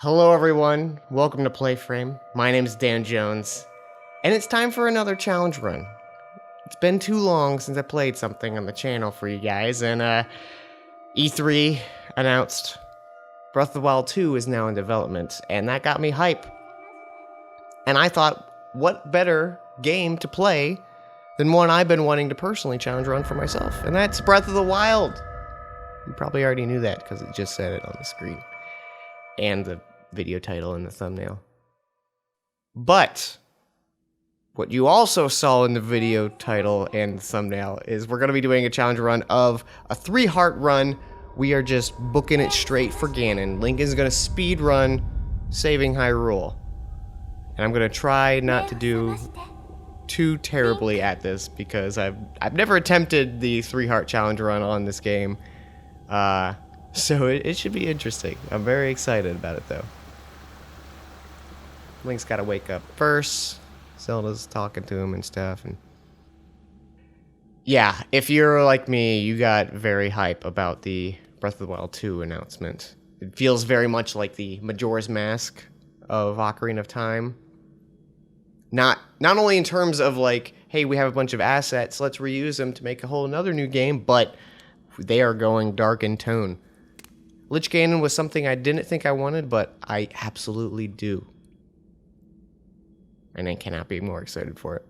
Hello everyone, welcome to PlayFrame. My name is Dan Jones, and it's time for another challenge run. It's been too long since I played something on the channel for you guys, and E3 announced Breath of the Wild 2 is now in development, and that got me hype. And I thought, what better game to play than one I've been wanting to personally challenge run for myself, and that's Breath of the Wild. You probably already knew that because it just said it on the screen. And the video title and the thumbnail. But what you also saw in the video title and the thumbnail is we're going to be doing a challenge run of a 3-heart run. We are just booking it straight for Ganon. Lincoln's going to speed run saving Hyrule. And I'm going to try not to do too terribly at this because I've never attempted the 3-heart challenge run on this game. So it should be interesting. I'm very excited about it though. Link's gotta wake up first. Zelda's talking to him and stuff. And yeah, if you're like me, you got very hype about the Breath of the Wild 2 announcement. It feels very much like the Majora's Mask of Ocarina of Time. Not only in terms of like, hey, we have a bunch of assets, let's reuse them to make a whole another new game, but they are going dark in tone. Lich Ganon was something I didn't think I wanted, but I absolutely do. And I cannot be more excited for it.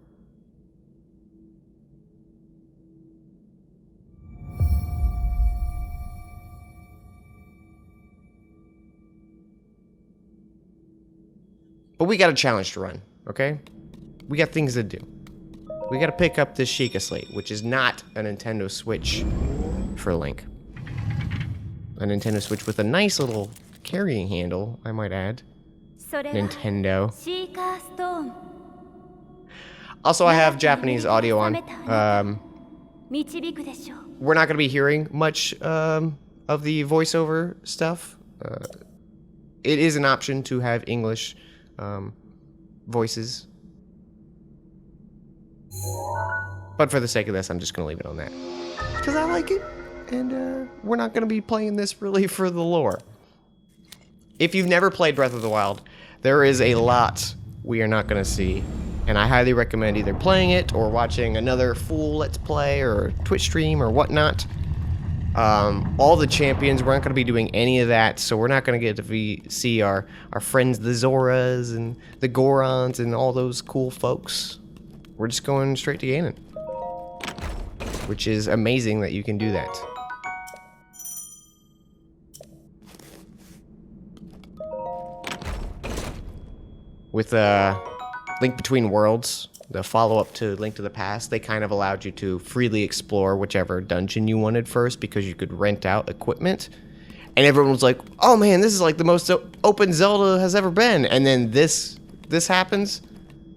But we got a challenge to run, okay? We got things to do. We gotta pick up this Sheikah Slate, which is not a Nintendo Switch for Link. A Nintendo Switch with a nice little carrying handle, I might add. Nintendo. Also, I have Japanese audio on. We're not going to be hearing much of the voiceover stuff. It is an option to have English voices. But for the sake of this, I'm just going to leave it on that. Because I like it. And we're not going to be playing this really for the lore. If you've never played Breath of the Wild, there is a lot we are not going to see. And I highly recommend either playing it or watching another full Let's Play or Twitch stream or whatnot. All the champions, we're not going to be doing any of that, so we're not going to get to see our friends the Zoras and the Gorons and all those cool folks. We're just going straight to Ganon. Which is amazing that you can do that. With Link Between Worlds, the follow-up to Link to the Past, they kind of allowed you to freely explore whichever dungeon you wanted first because you could rent out equipment. And everyone was like, oh man, this is like the most open Zelda has ever been. And then this happens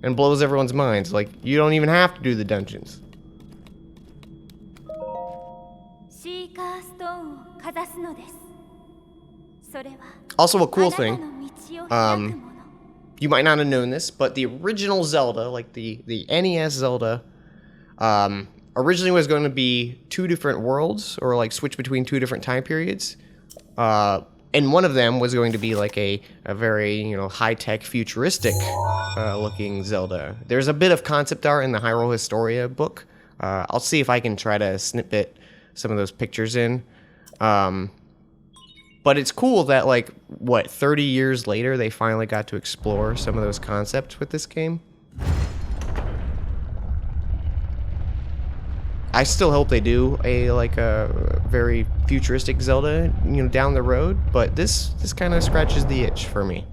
and blows everyone's minds. Like, you don't even have to do the dungeons. Also, a cool thing, you might not have known this, but the original Zelda, like the NES Zelda, originally was going to be 2 different worlds, or like switch between 2 different time periods. And one of them was going to be like a very, high-tech, futuristic looking Zelda. There's a bit of concept art in the Hyrule Historia book. I'll see if I can try to snippet some of those pictures in. But it's cool that, 30 years later, they finally got to explore some of those concepts with this game. I still hope they do a very futuristic Zelda, down the road, but this kind of scratches the itch for me.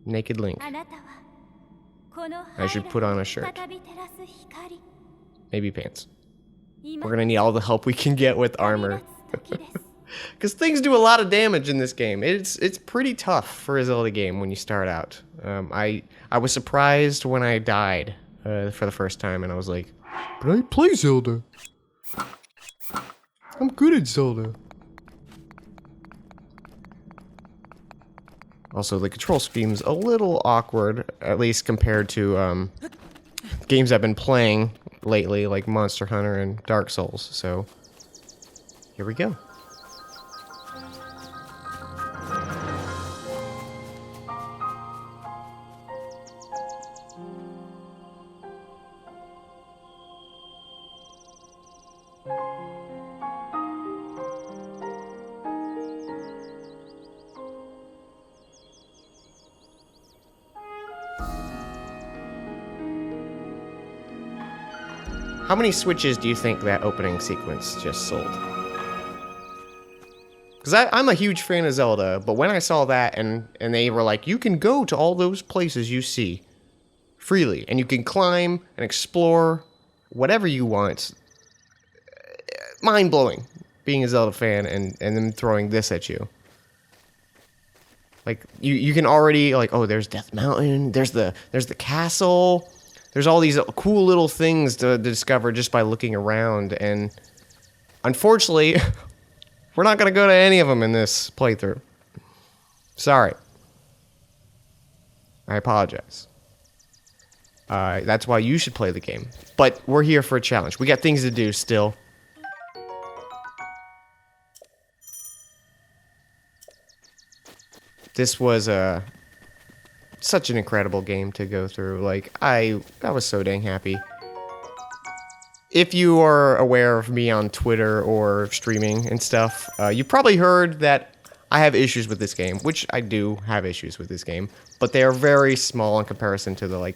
Naked Link. I should put on a shirt. Maybe pants. We're gonna need all the help we can get with armor. Because things do a lot of damage in this game. It's pretty tough for a Zelda game when you start out. I was surprised when I died for the first time, and I was like, but I play Zelda. I'm good at Zelda. Also, the control scheme's a little awkward, at least compared to games I've been playing lately, like Monster Hunter and Dark Souls, so here we go. How many Switches do you think that opening sequence just sold? Because I'm a huge fan of Zelda, but when I saw that and they were like, you can go to all those places you see freely, and you can climb and explore whatever you want. Mind-blowing, being a Zelda fan and them throwing this at you. Like, you can already, like, oh, there's Death Mountain, there's the castle, there's all these cool little things to discover just by looking around, and unfortunately, we're not going to go to any of them in this playthrough. Sorry. I apologize. That's why you should play the game. But we're here for a challenge. We got things to do still. This was such an incredible game to go through. Like, I was so dang happy. If you are aware of me on Twitter or streaming and stuff, you probably heard that I have issues with this game, which I do have issues with this game, but they are very small in comparison to the, like,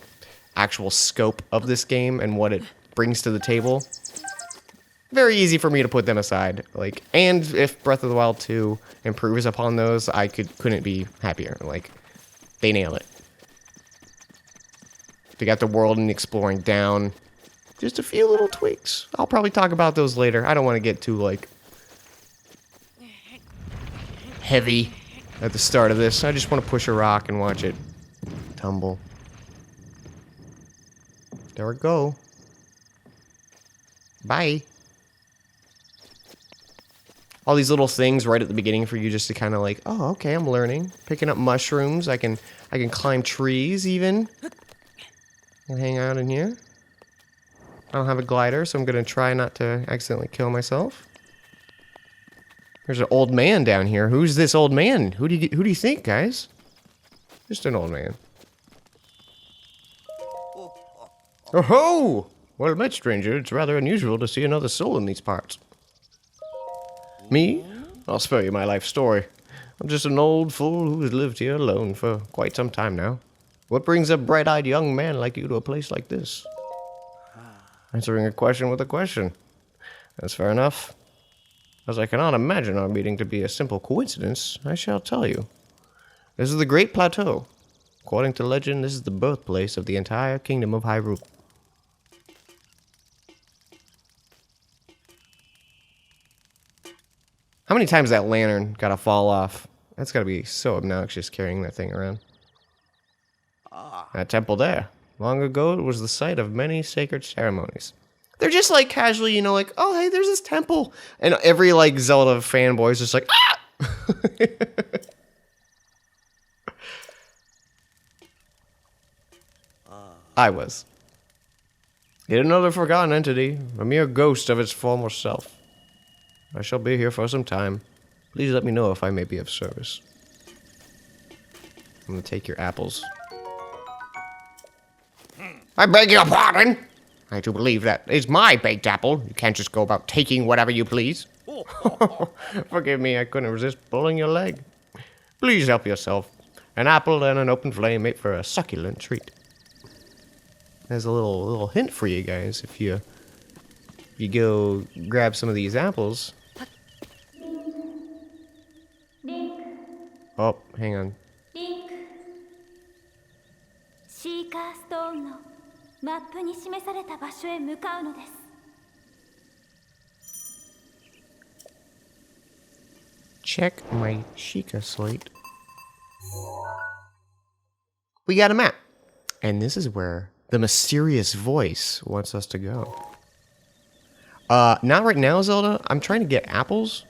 actual scope of this game and what it brings to the table. Very easy for me to put them aside. Like, and if Breath of the Wild 2 improves upon those, I couldn't be happier. Like, they nail it. They got the world and exploring down. Just a few little tweaks. I'll probably talk about those later. I don't want to get too, like, heavy at the start of this. I just want to push a rock and watch it tumble. There we go. Bye. All these little things right at the beginning for you just to kind of like, oh, okay, I'm learning. Picking up mushrooms. I can climb trees even. I'll hang out in here. I don't have a glider, so I'm gonna try not to accidentally kill myself. There's an old man down here. Who's this old man? Who do you think, guys? Just an old man. Oh ho! Well met, stranger. It's rather unusual to see another soul in these parts. Me? I'll spare you my life story. I'm just an old fool who has lived here alone for quite some time now. What brings a bright-eyed young man like you to a place like this? Answering a question with a question. That's fair enough. As I cannot imagine our meeting to be a simple coincidence, I shall tell you. This is the Great Plateau. According to legend, this is the birthplace of the entire kingdom of Hyrule. How many times that lantern gotta fall off? That's gotta be so obnoxious carrying that thing around. That temple there. Long ago, it was the site of many sacred ceremonies. They're just like casually, you know, like, oh, hey, there's this temple. And every like Zelda fanboy is just like, ah! I was. Yet another forgotten entity, a mere ghost of its former self. I shall be here for some time. Please let me know if I may be of service. I'm gonna take your apples. I beg your pardon? I do believe that is my baked apple. You can't just go about taking whatever you please. Forgive me, I couldn't resist pulling your leg. Please help yourself. An apple and an open flame make for a succulent treat. There's a little hint for you guys. If you go grab some of these apples. Oh, hang on. Check my Sheikah slate. We got a map. And this is where the mysterious voice wants us to go. Not right now, Zelda. I'm trying to get apples.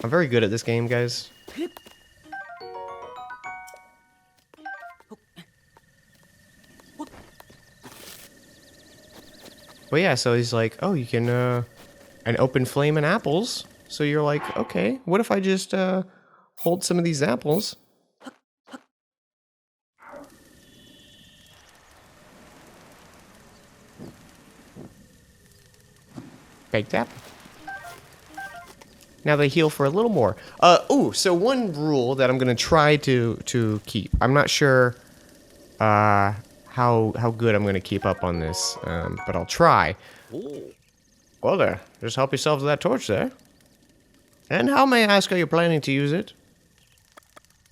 I'm very good at this game, guys. But yeah, so he's like, oh, you can, an open flame and apples. So you're like, okay, what if I just, hold some of these apples? Baked apple. Now they heal for a little more. Ooh, so one rule that I'm gonna try to keep. I'm not sure, how how good I'm gonna keep up on this, but I'll try. Well there, just help yourself to that torch there. And how, may I ask, are you planning to use it?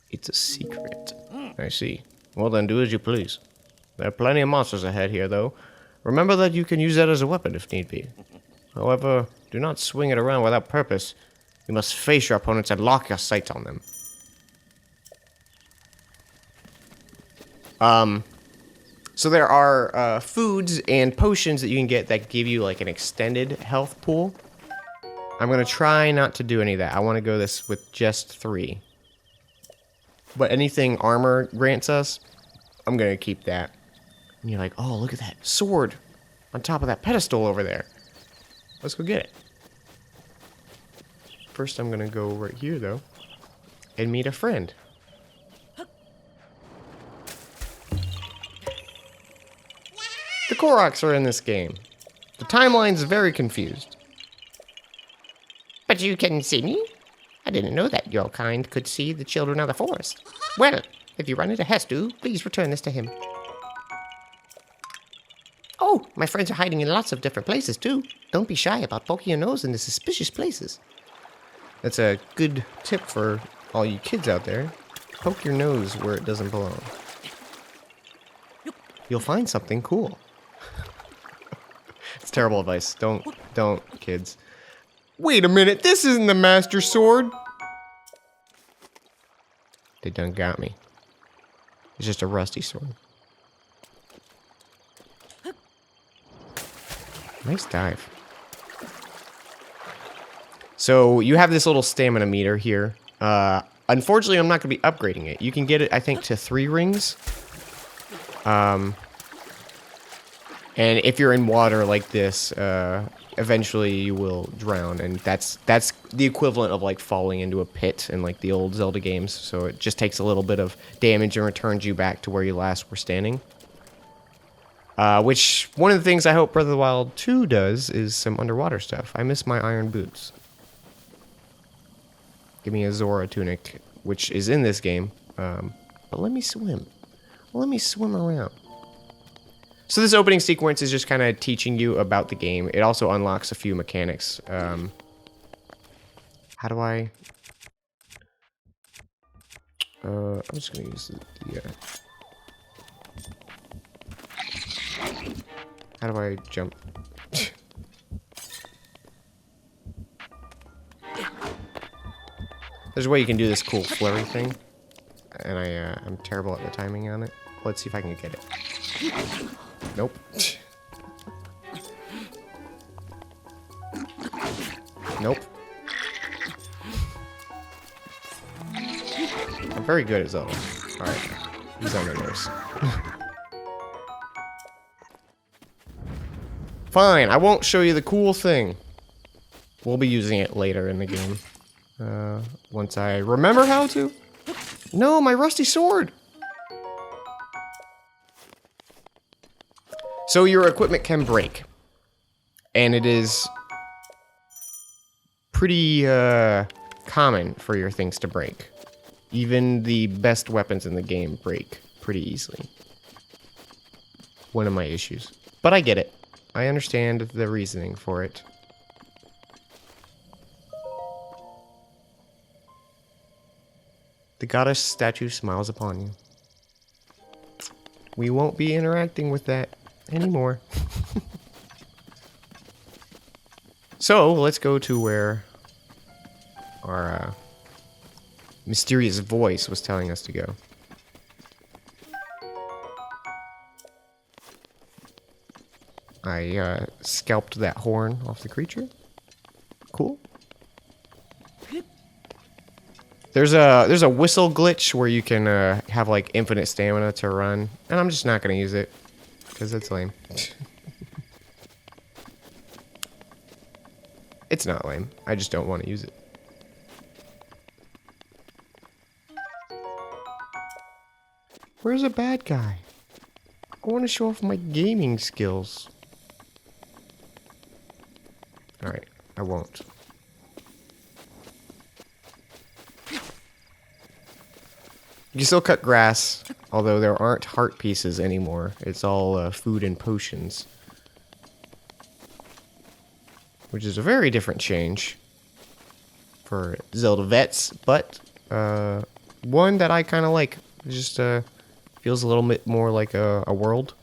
It's a secret. I see. Well then, do as you please. There are plenty of monsters ahead here, though. Remember that you can use that as a weapon if need be. However, do not swing it around without purpose. You must face your opponents and lock your sights on them. So there are foods and potions that you can get that give you like an extended health pool. I'm gonna try not to do any of that. I want to go this with just 3. But anything armor grants us, I'm gonna keep that. And you're like, oh, look at that sword on top of that pedestal over there. Let's go get it. First, I'm gonna go right here though and meet a friend. The Koroks are in this game. The timeline's very confused. But you can see me? I didn't know that your kind could see the children of the forest. Well, if you run into Hestu, please return this to him. Oh, my friends are hiding in lots of different places too. Don't be shy about poking your nose into suspicious places. That's a good tip for all you kids out there. Poke your nose where it doesn't belong. You'll find something cool. It's terrible advice. Don't, kids. Wait a minute, this isn't the Master Sword! They done got me. It's just a rusty sword. Nice dive. So, you have this little stamina meter here. Unfortunately, I'm not going to be upgrading it. You can get it, I think, to 3 rings. And if you're in water like this, eventually you will drown, and that's the equivalent of like falling into a pit in like the old Zelda games. So it just takes a little bit of damage and returns you back to where you last were standing. Which one of the things I hope Breath of the Wild 2 does is some underwater stuff. I miss my iron boots. Give me a Zora tunic, which is in this game. But let me swim. Let me swim around. So this opening sequence is just kind of teaching you about the game. It also unlocks a few mechanics. How do I... I'm just going to use the... How do I jump? There's a way you can do this cool flurry thing. And I'm terrible at the timing on it. Let's see if I can get it. Nope. Nope. I'm very good at Zelda. Alright. He's on the nose. Fine, I won't show you the cool thing. We'll be using it later in the game. Once I remember how to. No, my rusty sword! So your equipment can break. And it is pretty common for your things to break. Even the best weapons in the game break pretty easily. One of my issues. But I get it. I understand the reasoning for it. The goddess statue smiles upon you. We won't be interacting with that anymore. So, let's go to where our mysterious voice was telling us to go. I scalped that horn off the creature. Cool. There's a whistle glitch where you can have like infinite stamina to run, and I'm just not gonna use it because it's lame. It's not lame. I just don't want to use it. Where's a bad guy? I want to show off my gaming skills. Alright, I won't. You can still cut grass. Although there aren't heart pieces anymore. It's all food and potions. Which is a very different change for Zelda vets, but one that I kind of like. It just feels a little bit more like a world.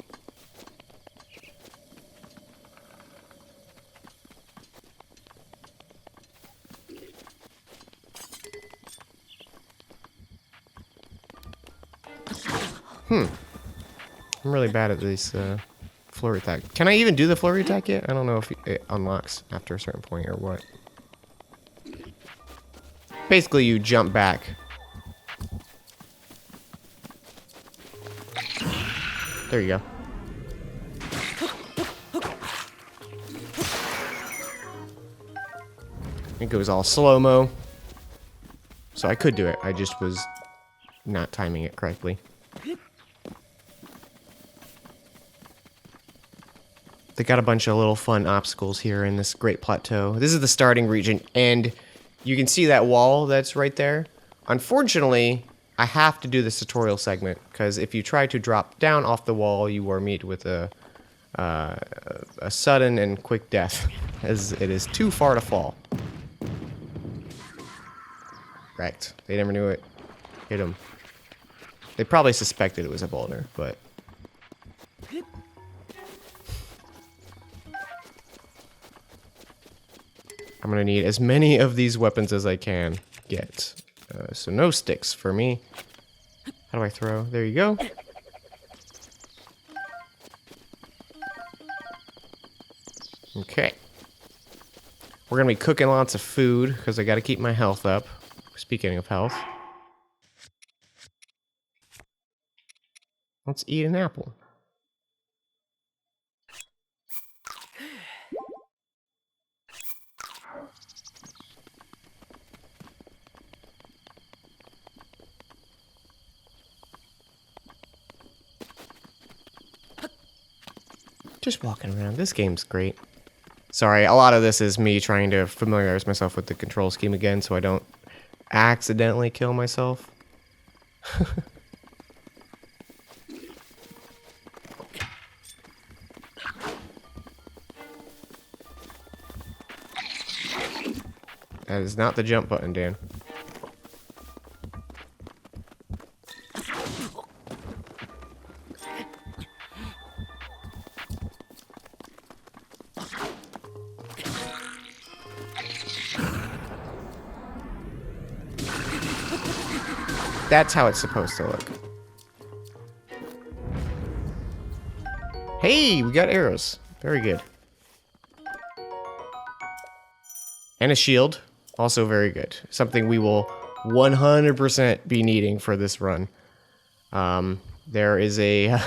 I'm really bad at these flurry attack. Can I even do the flurry attack yet? I don't know if it unlocks after a certain point or what. Basically, you jump back. There you go. It goes all slow-mo. So I could do it. I just was not timing it correctly. They got a bunch of little fun obstacles here in this great plateau. This is the starting region, and you can see that wall that's right there. Unfortunately, I have to do this tutorial segment, because if you try to drop down off the wall, you are met with a sudden and quick death, as it is too far to fall. Right. They never knew it. Hit him. They probably suspected it was a boulder, but... I'm gonna need as many of these weapons as I can get. So no sticks for me. How do I throw? There you go. Okay. We're gonna be cooking lots of food, because I gotta keep my health up. Speaking of health. Let's eat an apple. Just walking around. This game's great. Sorry, a lot of this is me trying to familiarize myself with the control scheme again so I don't accidentally kill myself. That is not the jump button, Dan. That's how it's supposed to look. Hey, we got arrows. Very good. And a shield. Also very good. Something we will 100% be needing for this run. There is a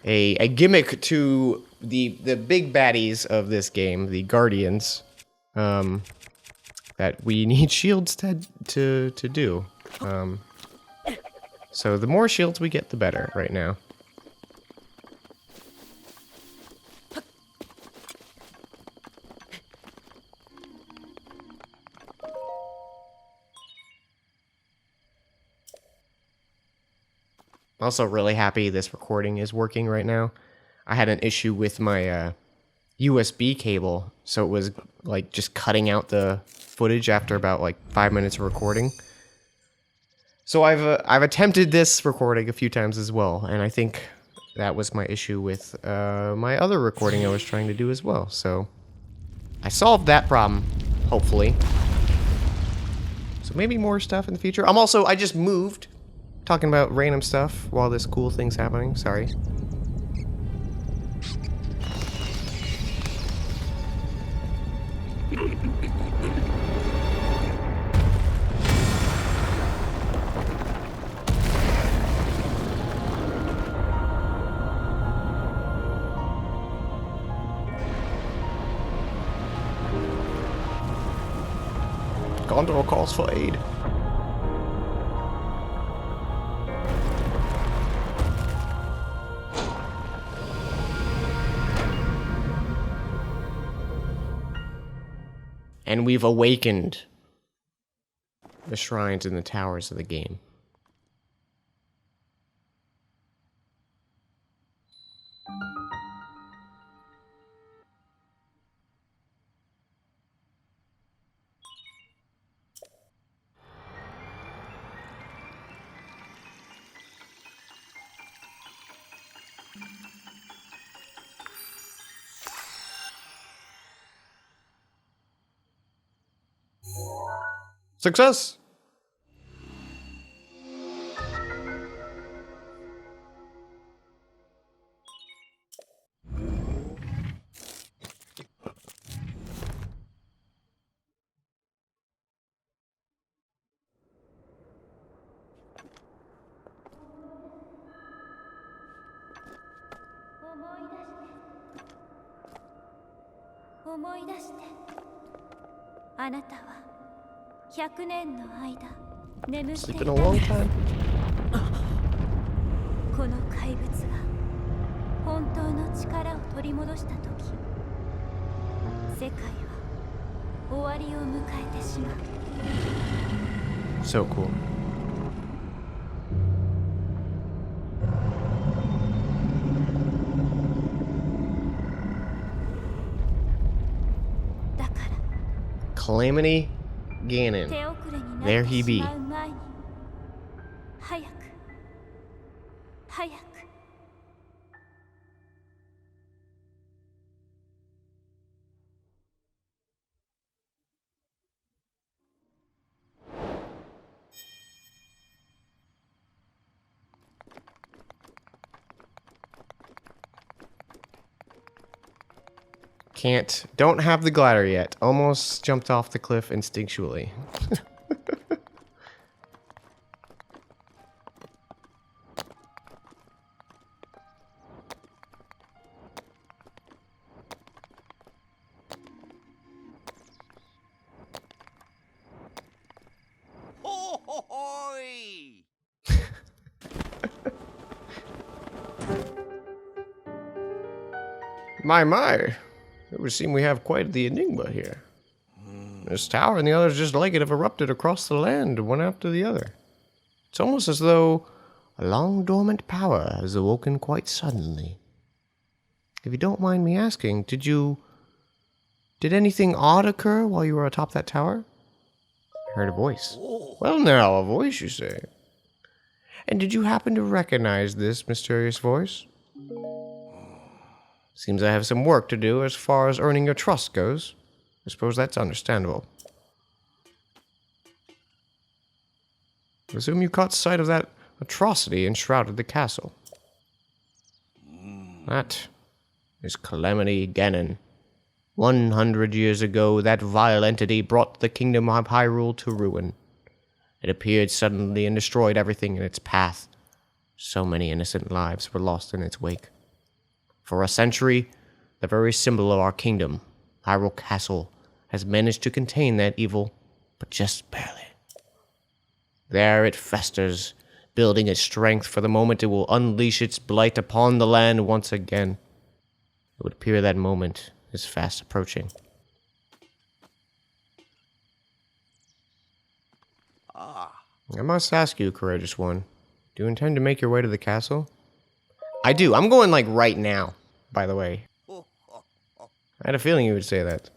gimmick to the big baddies of this game, the Guardians, that we need shields to do. So the more shields we get, the better right now. Also really happy this recording is working right now. I had an issue with my USB cable, so it was like just cutting out the footage after about like 5 minutes of recording. So I've attempted this recording a few times as well, and I think that was my issue with my other recording I was trying to do as well. So I solved that problem, hopefully. So maybe more stuff in the future. I just moved. Talking about random stuff while this cool thing's happening. Sorry. Gondor calls for aid. And we've awakened the shrines and the towers of the game. Success! It's been a long time. この怪物が本当の力を取り戻した時、世界は終わりを迎えてしまう。 So cool. Calamity Ganon. There he be. Don't have the glider yet. Almost jumped off the cliff instinctually. My. It would seem we have quite the enigma here. This tower and the others just like it have erupted across the land, one after the other. It's almost as though a long dormant power has awoken quite suddenly. If you don't mind me asking, did anything odd occur while you were atop that tower? I heard a voice. Well now, a voice you say. And did you happen to recognize this mysterious voice? Seems I have some work to do as far as earning your trust goes. I suppose that's understandable. I assume you caught sight of that atrocity enshrouded the castle. That is Calamity Ganon. 100 years ago, that vile entity brought the kingdom of Hyrule to ruin. It appeared suddenly and destroyed everything in its path. So many innocent lives were lost in its wake. For a century, the very symbol of our kingdom, Hyrule Castle, has managed to contain that evil, but just barely. There it festers, building its strength for the moment it will unleash its blight upon the land once again. It would appear that moment is fast approaching. I must ask you, courageous one, do you intend to make your way to the castle? I do. I'm going like right now, by the way. I had a feeling you would say that.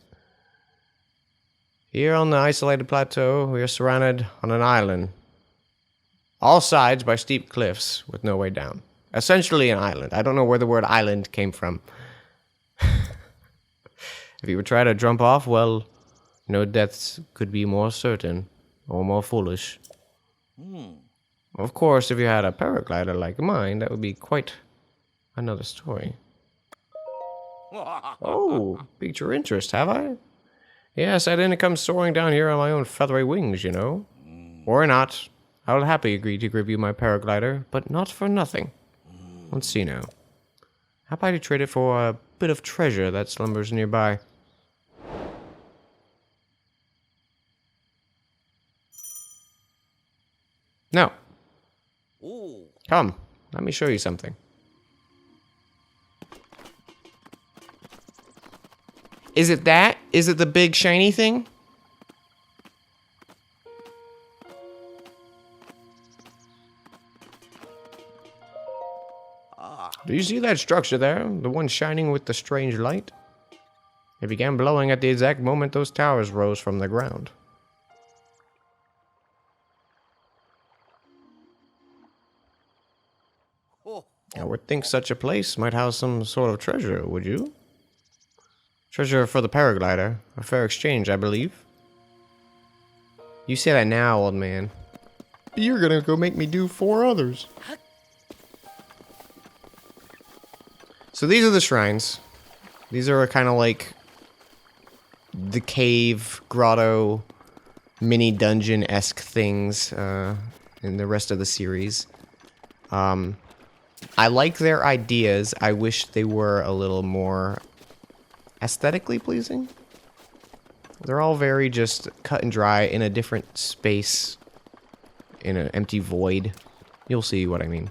Here on the isolated plateau, we are surrounded on an island. All sides by steep cliffs with no way down. Essentially an island. I don't know where the word island came from. If you would try to jump off, well, no deaths could be more certain or more foolish. Of course, if you had a paraglider like mine, that would be quite another story. Oh, piqued your interest, have I? Yes, I didn't come soaring down here on my own feathery wings, you know. Or not. I will happily agree to give you my paraglider, but not for nothing. Let's see now. How about you trade it for a bit of treasure that slumbers nearby? No. Come, let me show you something. Is it that? Is it the big shiny thing? Do you see that structure there? The one shining with the strange light? It began blowing at the exact moment those towers rose from the ground. I would think such a place might house some sort of treasure, would you? Treasure for the paraglider. A fair exchange, I believe. You say that now, old man. You're gonna go make me do 4 others. So these are the shrines. These are kind of like the cave, grotto, mini dungeon-esque things in the rest of the series. I like their ideas. I wish they were a little more aesthetically pleasing. They're all very just cut and dry in a different space, in an empty void. You'll see what I mean.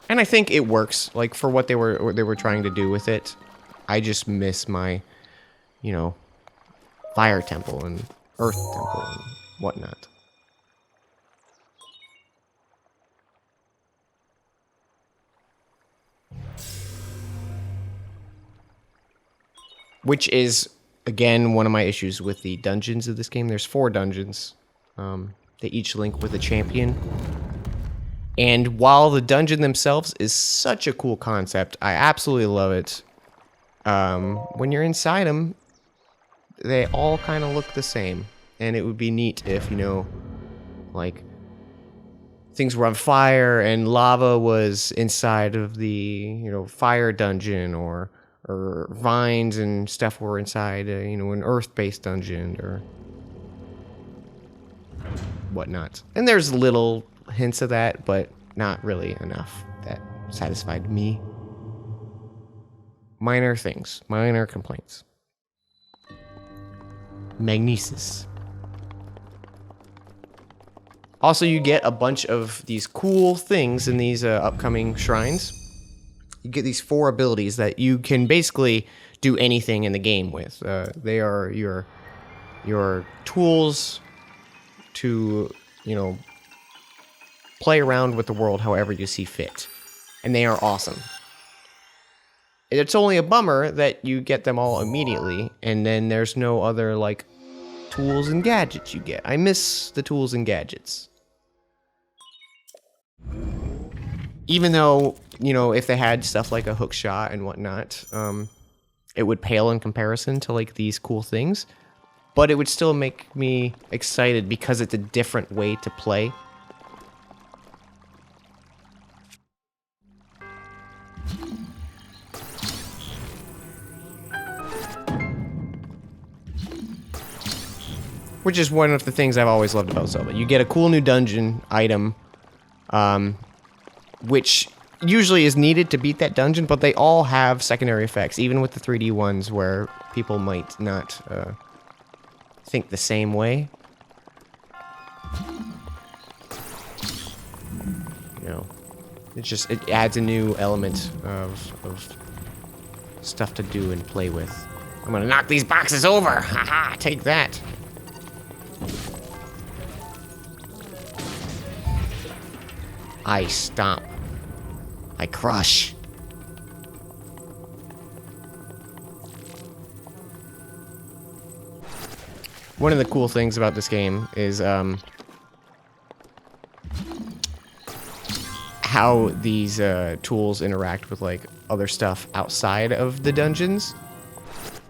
And I think it works, like, for what they were trying to do with it. I just miss my, you know, fire temple and earth temple and whatnot. Which is, again, one of my issues with the dungeons of this game. There's 4 dungeons. They each link with a champion. And while the dungeon themselves is such a cool concept, I absolutely love it. When you're inside them, they all kind of look the same. And it would be neat if, you know, like, things were on fire and lava was inside of the, you know, fire dungeon, or vines and stuff were inside, you know, an earth-based dungeon or whatnot. And there's little hints of that, but not really enough that satisfied me. Minor things, minor complaints. Magnesis. Also, you get a bunch of these cool things in these upcoming shrines. You get these 4 abilities that you can basically do anything in the game with. They are your tools to, you know, play around with the world however you see fit. And they are awesome. It's only a bummer that you get them all immediately, and then there's no other, like, tools and gadgets you get. I miss the tools and gadgets. Even though, you know, if they had stuff like a hook shot and whatnot, it would pale in comparison to, like, these cool things. But it would still make me excited because it's a different way to play. Which is one of the things I've always loved about Zelda. You get a cool new dungeon item, which usually is needed to beat that dungeon, but they all have secondary effects, even with the 3D ones where people might not think the same way. You know, it adds a new element of stuff to do and play with. I'm gonna knock these boxes over! Haha, take that! I stomp. I crush. One of the cool things about this game is how these tools interact with, like, other stuff outside of the dungeons.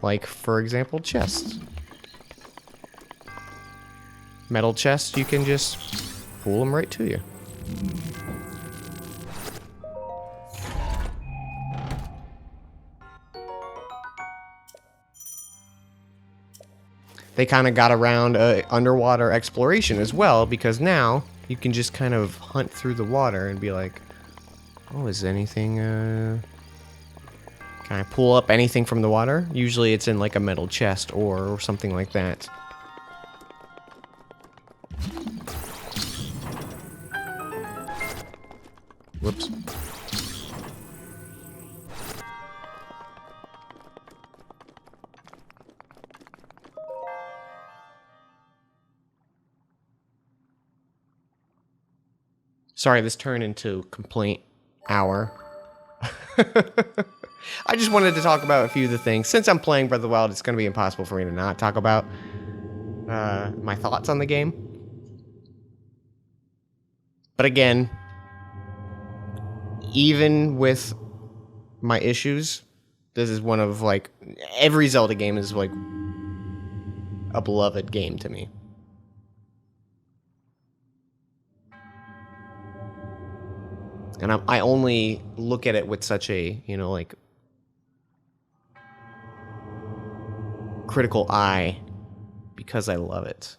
Like, for example, chests. Metal chests, you can just pull them right to you. They kind of got around underwater exploration as well, because now you can just kind of hunt through the water and be like, oh, is anything, can I pull up anything from the water? Usually it's in, like, a metal chest or something like that. Whoops. Sorry, this turned into complaint hour. I just wanted to talk about a few of the things. Since I'm playing Breath of the Wild, it's going to be impossible for me to not talk about my thoughts on the game. But again, even with my issues, This is one of, like, every Zelda game is, like, a beloved game to me. And I only look at it with such a, you know, like, critical eye because I love it.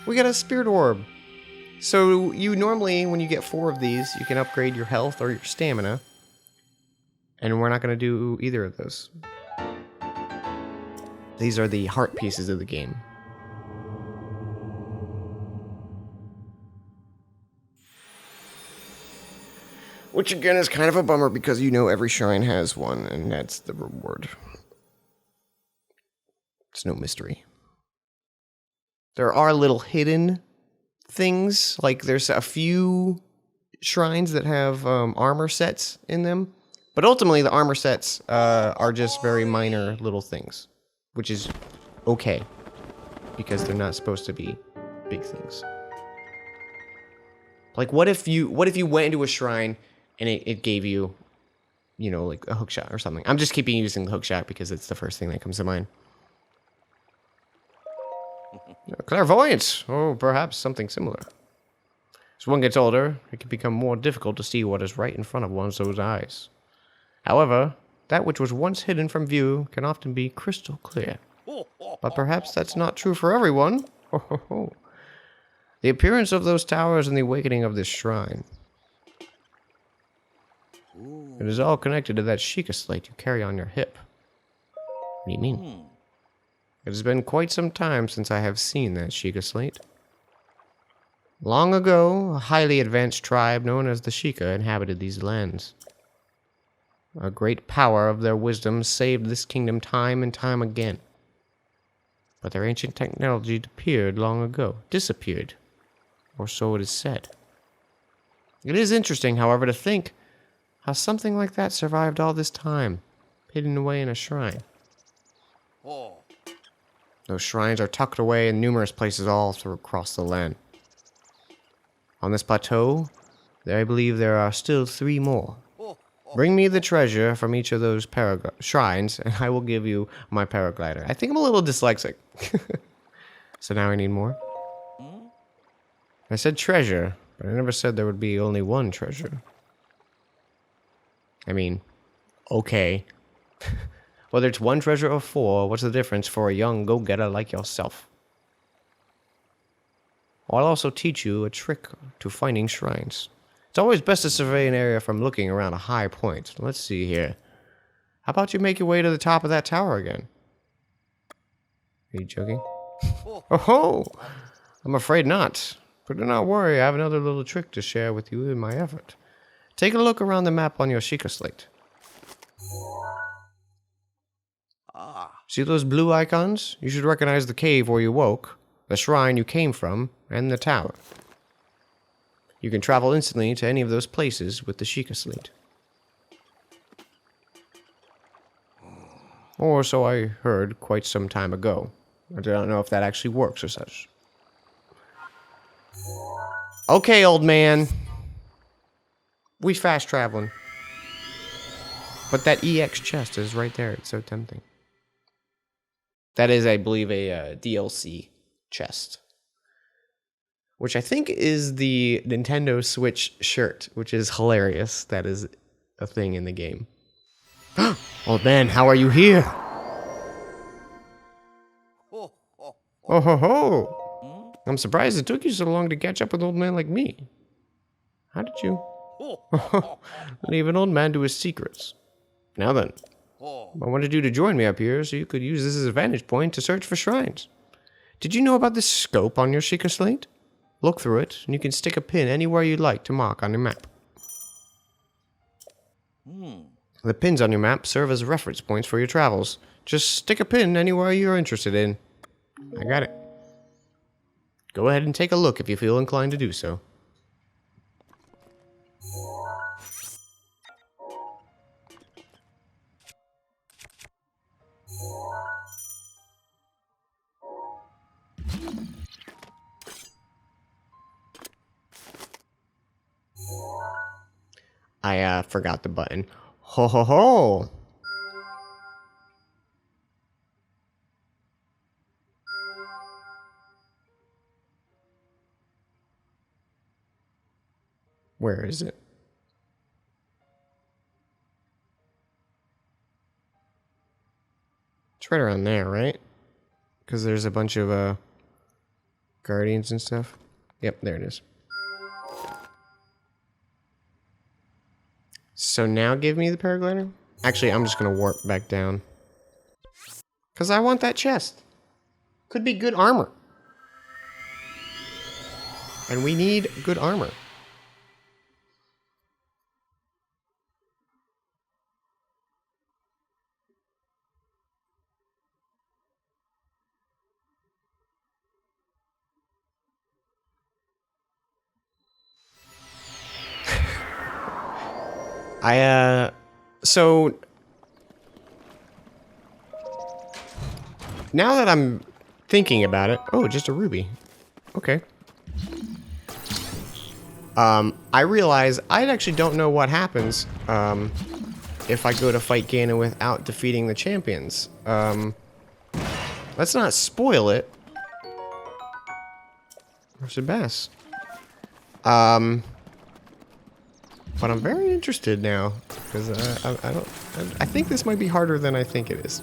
We got a spirit orb. So you normally, when you get 4 of these, you can upgrade your health or your stamina. And we're not going to do either of those. These are the heart pieces of the game. Which again is kind of a bummer because you know every shrine has one, and that's the reward. It's no mystery. There are little hidden things, like there's a few shrines that have armor sets in them, but ultimately the armor sets are just very minor little things, which is okay, because they're not supposed to be big things. Like, what if you went into a shrine and it gave you, you know, like a hookshot or something? I'm just keeping using the hookshot because it's the first thing that comes to mind. Clairvoyance, or perhaps something similar. As one gets older, it can become more difficult to see what is right in front of one's eyes. However, that which was once hidden from view can often be crystal clear. But perhaps that's not true for everyone. The appearance of those towers and the awakening of this shrine. It is all connected to that Sheikah slate you carry on your hip. What do you mean? It has been quite some time since I have seen that Sheikah slate. Long ago, a highly advanced tribe known as the Sheikah inhabited these lands. A great power of their wisdom saved this kingdom time and time again. But their ancient technology disappeared, or so it is said. It is interesting, however, to think how something like that survived all this time, hidden away in a shrine. Those shrines are tucked away in numerous places all across the land. On this plateau, I believe there are still 3 more. Bring me the treasure from each of those shrines, and I will give you my paraglider. I think I'm a little dyslexic. So now I need more. I said treasure, but I never said there would be only one treasure. I mean, okay. Whether it's 1 treasure or 4, what's the difference for a young go-getter like yourself? I'll also teach you a trick to finding shrines. It's always best to survey an area from looking around a high point. Let's see here. How about you make your way to the top of that tower again? Are you joking? Oh, I'm afraid not. But do not worry, I have another little trick to share with you in my effort. Take a look around the map on your Sheikah slate. See those blue icons? You should recognize the cave where you woke, the shrine you came from, and the tower. You can travel instantly to any of those places with the Sheikah slate. Or so I heard quite some time ago. I don't know if that actually works or such. Okay, old man. We fast traveling. But that EX chest is right there. It's so tempting. That is, I believe, a DLC chest. Which I think is the Nintendo Switch shirt, which is hilarious. That is a thing in the game. Old man, how are you here? Oh ho ho! I'm surprised it took you so long to catch up with an old man like me. How did you? Leave an old man to his secrets. Now then, I wanted you to join me up here so you could use this as a vantage point to search for shrines. Did you know about this scope on your Sheikah slate? Look through it, and you can stick a pin anywhere you'd like to mark on your map. The pins on your map serve as reference points for your travels. Just stick a pin anywhere you're interested in. I got it. Go ahead and take a look if you feel inclined to do so. I forgot the button. Ho ho ho! Where is it? It's right around there, right? Because there's a bunch of guardians and stuff. Yep, there it is. So now give me the paraglider? Actually, I'm just gonna warp back down. Because I want that chest. Could be good armor. And we need good armor. So now that I'm thinking about it, oh, just a ruby. Okay. I realize I actually don't know what happens, if I go to fight Ganon without defeating the champions. Let's not spoil it. Where's the best? But I'm very interested now, because I think this might be harder than I think it is.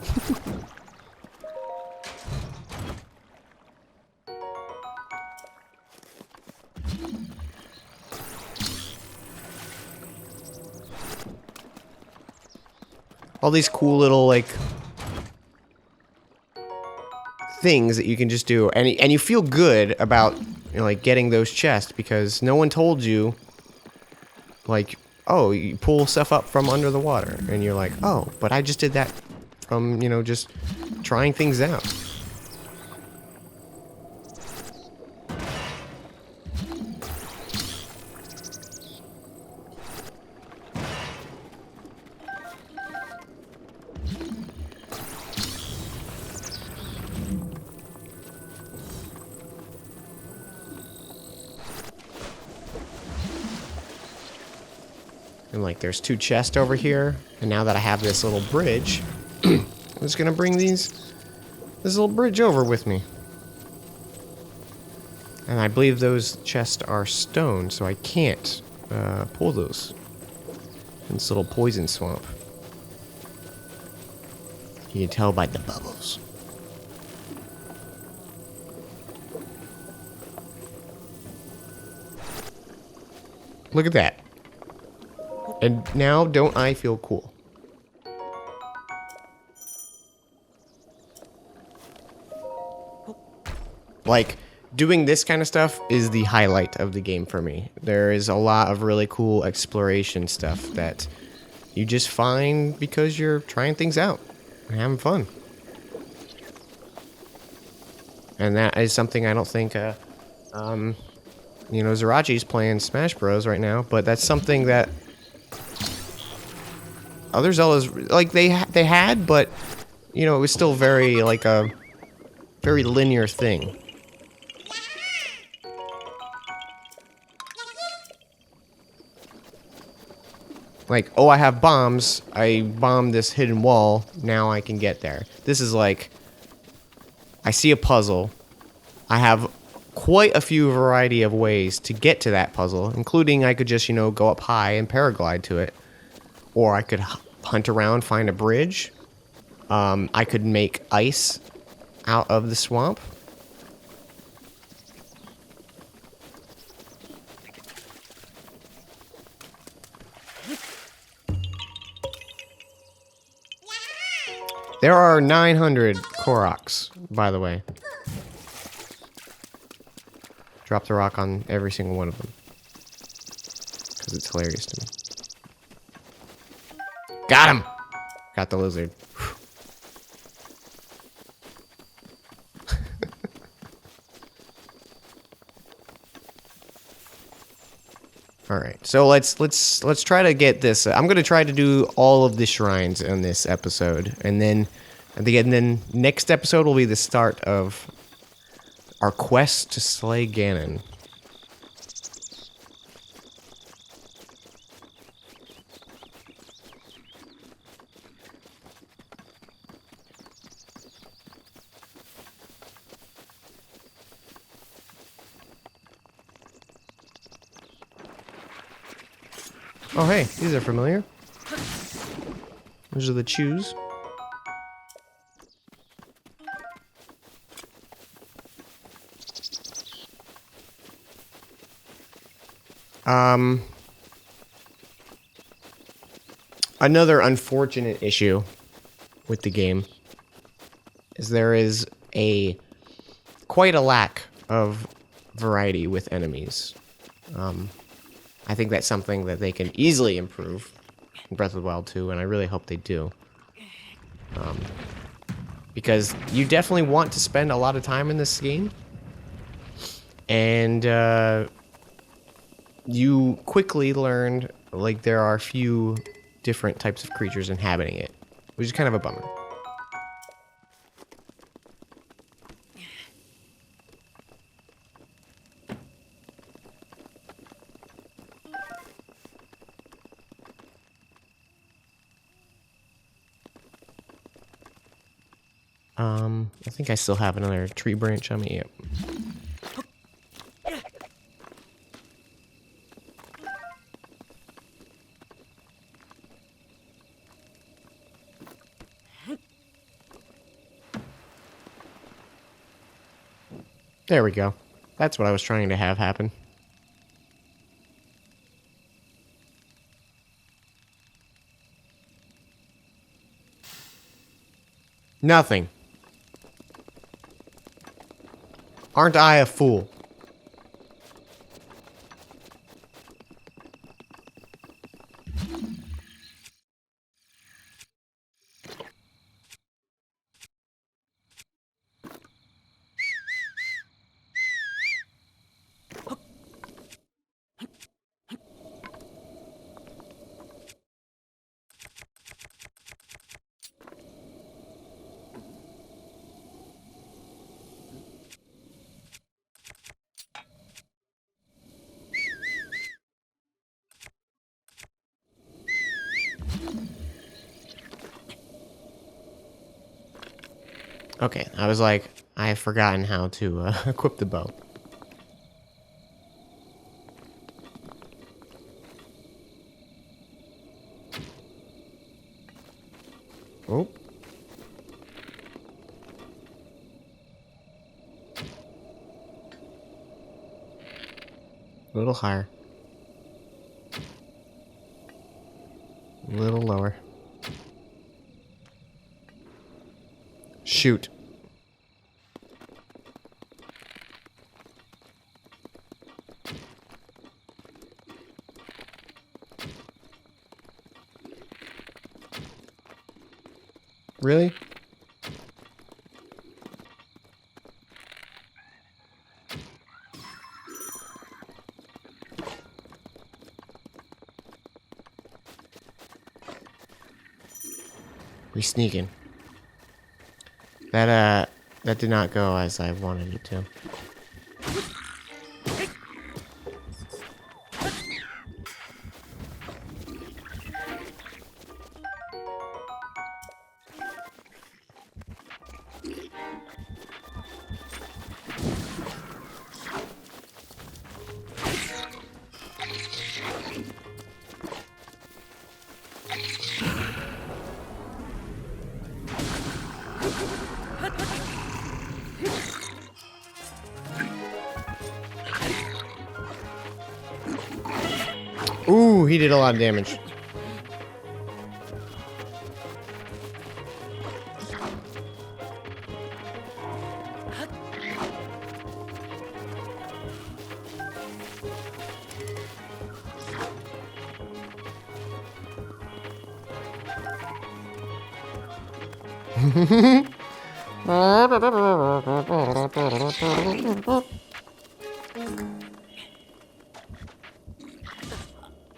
All these cool little, like, things that you can just do, and you feel good about, you know, like, getting those chests, because no one told you, like, oh, you pull stuff up from under the water, and you're like, oh, but I just did that from, you know, just trying things out. And like, there's 2 chests over here, and now that I have this little bridge, I'm just gonna bring this little bridge over with me. And I believe those chests are stone, so I can't pull those in this little poison swamp. You can tell by the bubbles. Look at that. And now, don't I feel cool? Like, doing this kind of stuff is the highlight of the game for me. There is a lot of really cool exploration stuff that you just find because you're trying things out and having fun. And that is something I don't think, you know, Zarachi's playing Smash Bros right now, but that's something that other Zeldas, like, they had, but, you know, it was still very, like, a very linear thing. Like, oh, I have bombs, I bombed this hidden wall, now I can get there. This is like, I see a puzzle, I have quite a few variety of ways to get to that puzzle, including I could just, you know, go up high and paraglide to it. Or I could hunt around, find a bridge. I could make ice out of the swamp. There are 900 Koroks, by the way. Drop the rock on every single one of them. Because it's hilarious to me. Got him! Got the lizard. Alright, so let's try to get this. I'm gonna try to do all of the shrines in this episode, and then next episode will be the start of Our quest to slay Ganon. Oh, hey, these are familiar. Those are the chews. Another unfortunate issue with the game is there is quite a lack of variety with enemies. I think that's something that they can easily improve in Breath of the Wild 2, and I really hope they do. Because you definitely want to spend a lot of time in this game, and you quickly learned, like, there are a few different types of creatures inhabiting it, which is kind of a bummer. I think I still have another tree branch on me. Yep. There we go. That's what I was trying to have happen. Nothing. Aren't I a fool? Okay, I was like, I have forgotten how to equip the bow. Oh. A little higher. A little lower. Shoot. Really? We're sneaking. That did not go as I wanted it to. Ooh, he did a lot of damage.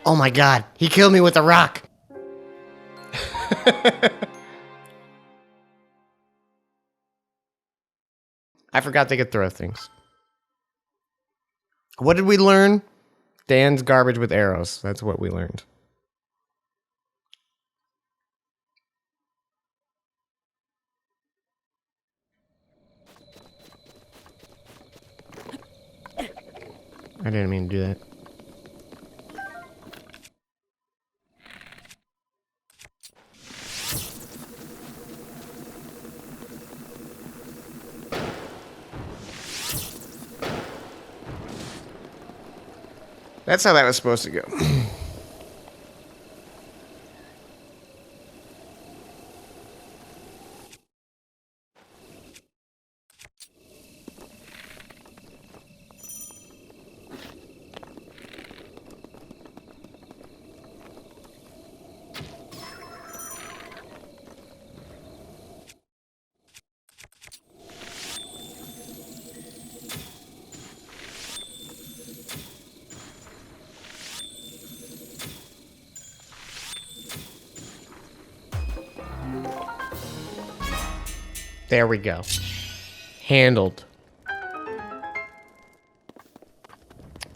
Oh my god, he killed me with a rock! I forgot they could throw things. What did we learn? Dan's garbage with arrows. That's what we learned. I didn't mean to do that. That's how that was supposed to go. There we go. Handled.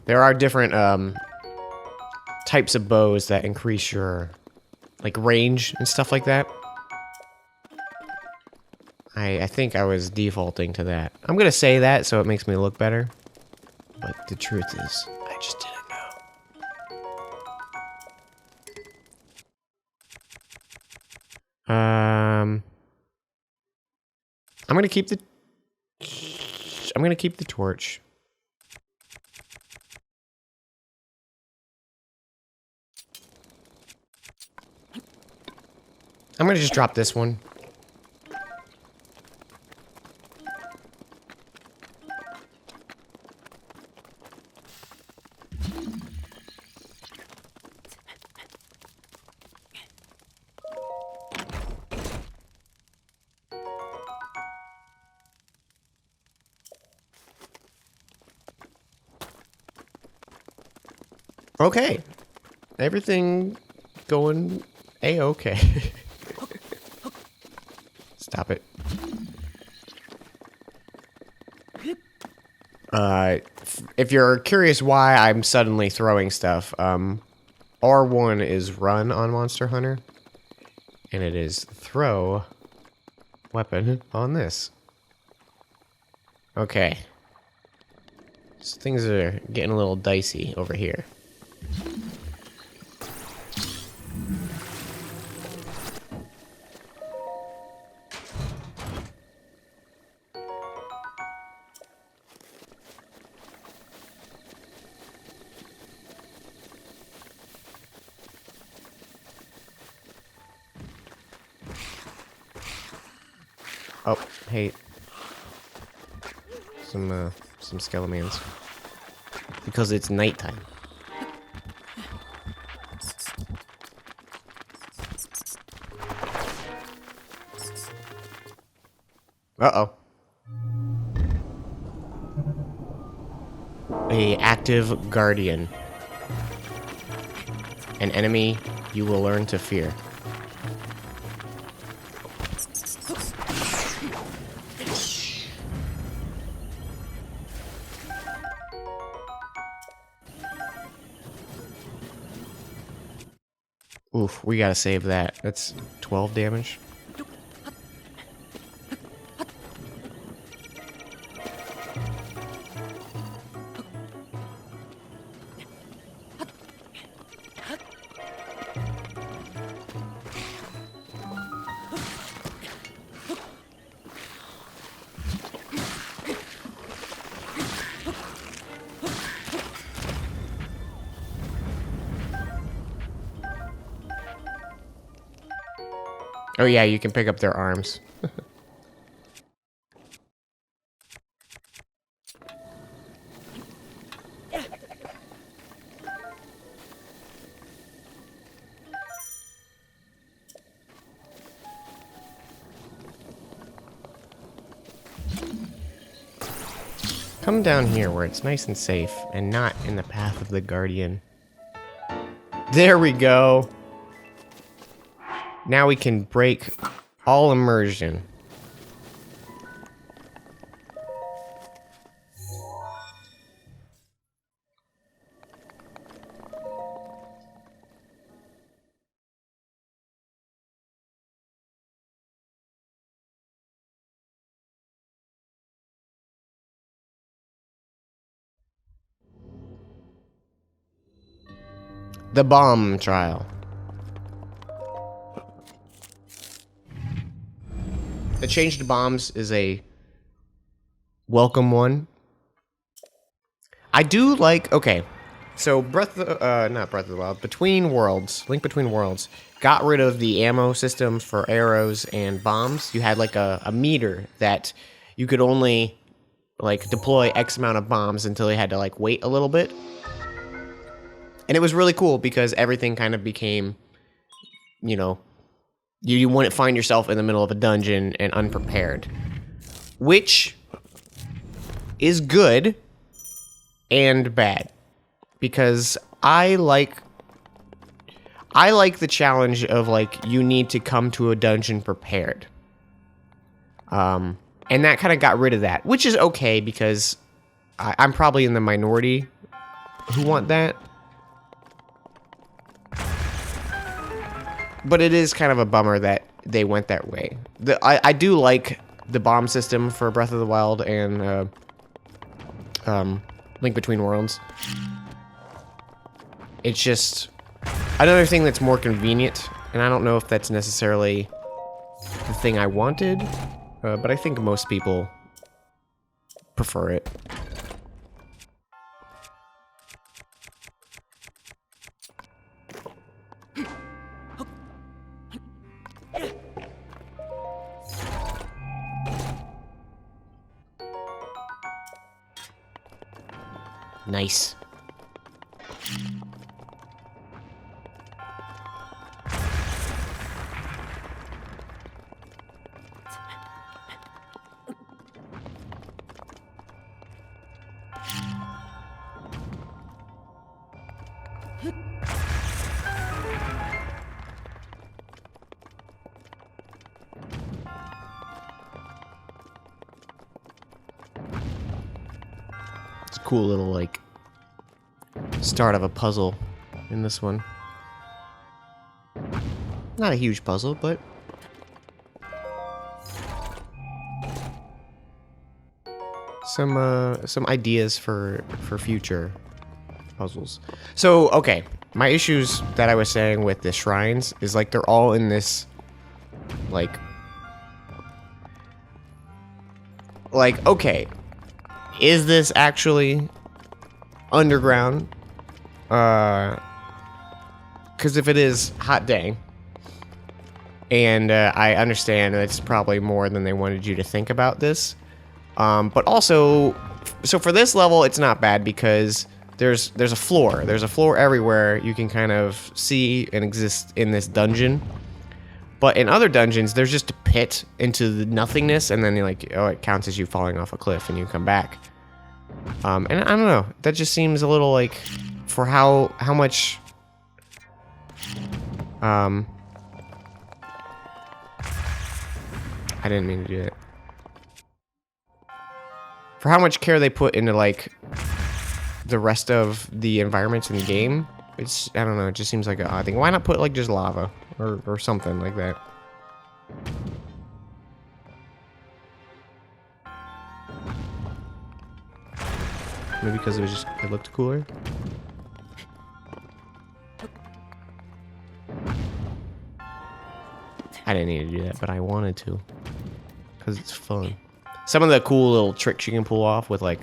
There are different types of bows that increase your like range and stuff like that. I think I was defaulting to that. I'm gonna say that so it makes me look better. But the truth is, I just didn't know. I'm gonna keep the torch. I'm gonna just drop this one. Okay. Everything going a-okay. Stop it. If you're curious why I'm suddenly throwing stuff, R1 is run on Monster Hunter, and it is throw weapon on this. Okay. So things are getting a little dicey over here. Oh, hey. Some skeletons. Because it's nighttime. Uh-oh. A active guardian. An enemy you will learn to fear. Oof, we gotta save that. That's 12 damage. Oh yeah, you can pick up their arms. Come down here where it's nice and safe and not in the path of the guardian. There we go. Now we can break all immersion. The bomb trial. The change to bombs is a welcome one. I do like, okay, so not Breath of the Wild, Between Worlds, Link Between Worlds, got rid of the ammo system for arrows and bombs. You had like a meter that you could only like deploy X amount of bombs until you had to like wait a little bit. And it was really cool because everything kind of became, you know, you wouldn't find yourself in the middle of a dungeon and unprepared. Which is good and bad. Because I like the challenge of like you need to come to a dungeon prepared. And that kind of got rid of that, which is okay because I'm probably in the minority who want that. But it is kind of a bummer that they went that way. I do like the bomb system for Breath of the Wild and Link Between Worlds. It's just another thing that's more convenient, and I don't know if that's necessarily the thing I wanted, but I think most people prefer it. Nice. It's a cool little, like, start of a puzzle in this one. Not a huge puzzle, but some ideas for future puzzles. So, okay, my issues that I was saying with the shrines is like they're all in this like okay, is this actually underground? Because if it is, hot dang. And I understand it's probably more than they wanted you to think about this. But also, so for this level, it's not bad because there's a floor. There's a floor everywhere you can kind of see and exist in this dungeon. But in other dungeons, there's just a pit into the nothingness, and then you're like, oh, it counts as you falling off a cliff, and you come back. And I don't know. That just seems a little like, for how much I didn't mean to do that. For how much care they put into like the rest of the environments in the game, it's, I don't know, it just seems like an odd thing. Why not put like just lava or something like that? Maybe because it looked cooler. I didn't need to do that, but I wanted to. Because it's fun. Some of the cool little tricks you can pull off with like,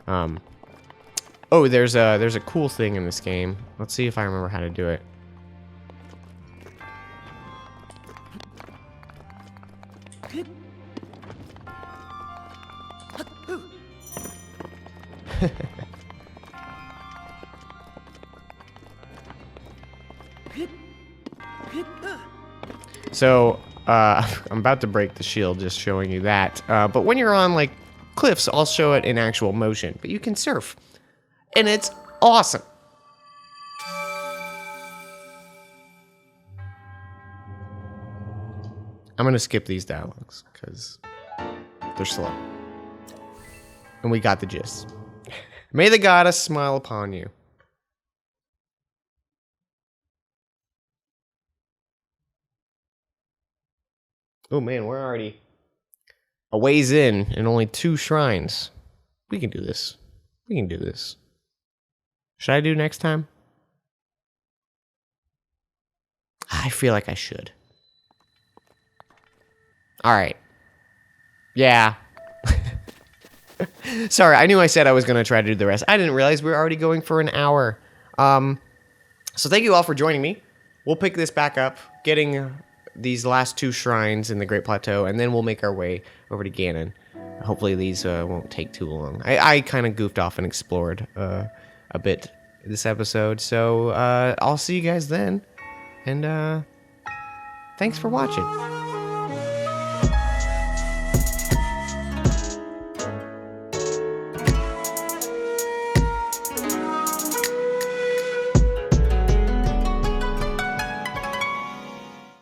oh, there's a cool thing in this game. Let's see if I remember how to do it. So, I'm about to break the shield just showing you that. But when you're on, like, cliffs, I'll show it in actual motion. But you can surf. And it's awesome. I'm going to skip these dialogues, because they're slow. And we got the gist. May the goddess smile upon you. Oh man, we're already a ways in and only 2 shrines. We can do this. We can do this. Should I do next time? I feel like I should. Alright. Yeah. Sorry, I knew I said I was going to try to do the rest. I didn't realize we were already going for an hour. So thank you all for joining me. We'll pick this back up, getting these last 2 shrines in the Great Plateau, and then we'll make our way over to Ganon. Hopefully these won't take too long. I kind of goofed off and explored a bit this episode, so I'll see you guys then. And thanks for watching.